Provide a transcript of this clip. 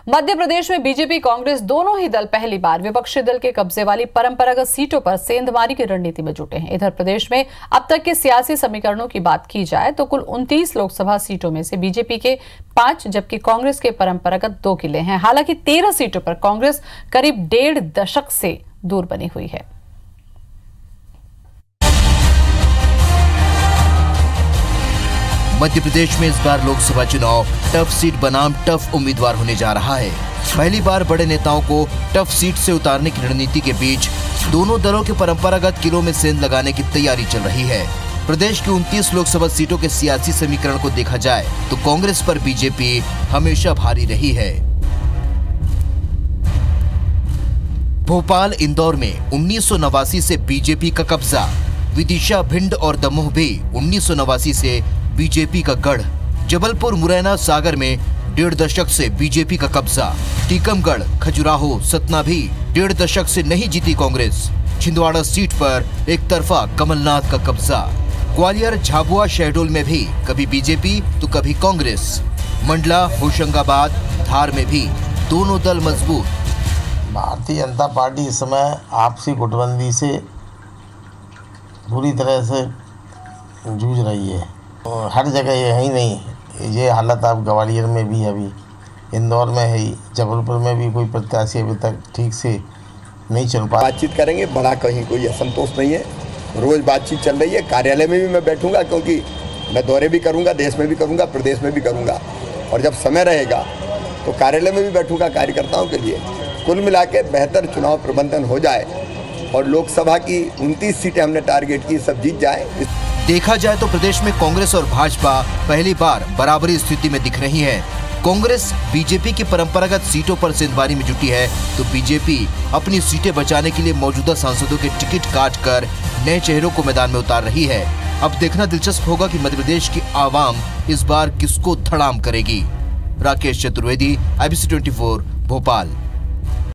मध्य प्रदेश में बीजेपी कांग्रेस दोनों ही दल पहली बार विपक्षी दल के कब्जे वाली परंपरागत सीटों पर सेंधमारी की रणनीति में जुटे हैं। इधर प्रदेश में अब तक के सियासी समीकरणों की बात की जाए तो कुल 29 लोकसभा सीटों में से बीजेपी के 5 जबकि कांग्रेस के परंपरागत 2 किले हैं। हालांकि 13 सीटों पर कांग्रेस करीब 1.5 दशक से दूर बनी हुई है। मध्य प्रदेश में इस बार लोकसभा चुनाव टफ सीट बनाम टफ उम्मीदवार होने जा रहा है। पहली बार बड़े नेताओं को टफ सीट से उतारने की रणनीति के बीच दोनों दलों के परंपरागत किलों में सेंध लगाने की तैयारी चल रही है। प्रदेश की 29 लोकसभा सीटों के सियासी समीकरण को देखा जाए तो कांग्रेस पर बीजेपी हमेशा भारी रही है। भोपाल, इंदौर में 1989 से बीजेपी का कब्जा, विदिशा, भिंड और दमोह भी 1989 से बीजेपी का गढ़, जबलपुर, मुरैना, सागर में 1.5 दशक से बीजेपी का कब्जा, टीकमगढ़, खजुराहो, सतना भी 1.5 दशक से नहीं जीती कांग्रेस। छिंदवाड़ा सीट पर एक तरफा कमलनाथ का कब्जा, ग्वालियर, झाबुआ, शहडोल में भी कभी बीजेपी तो कभी कांग्रेस, मंडला, होशंगाबाद, धार में भी दोनों दल मजबूत। भारतीय जनता पार्टी इस समय आपसी गुटबंदी से बुरी तरह से जूझ रही है। हर जगह ये है ही नहीं, ये हालत आप ग्वालियर में भी, अभी इंदौर में है, जबलपुर में भी कोई प्रत्याशी अभी तक ठीक से नहीं चल पा। बातचीत करेंगे, बड़ा कहीं कोई असंतोष नहीं है। रोज बातचीत चल रही है। कार्यालय में भी मैं बैठूंगा क्योंकि मैं दौरे भी करूंगा, देश में भी करूंगा, प्रदेश में भी करूंगा, और जब समय रहेगा तो कार्यालय में भी बैठूंगा कार्यकर्ताओं के लिए। कुल मिला के बेहतर चुनाव प्रबंधन हो जाए और लोकसभा की 29 सीटें हमने टारगेट की, सब जीत जाए। देखा जाए तो प्रदेश में कांग्रेस और भाजपा पहली बार बराबरी स्थिति में दिख रही है। कांग्रेस बीजेपी की परंपरागत सीटों पर सेंधमारी में जुटी है तो बीजेपी अपनी सीटें बचाने के लिए मौजूदा सांसदों के टिकट काटकर नए चेहरों को मैदान में उतार रही है। अब देखना दिलचस्प होगा कि मध्य प्रदेश की आवाम इस बार किसको धड़ाम करेगी। राकेश चतुर्वेदी, IBC 24, भोपाल।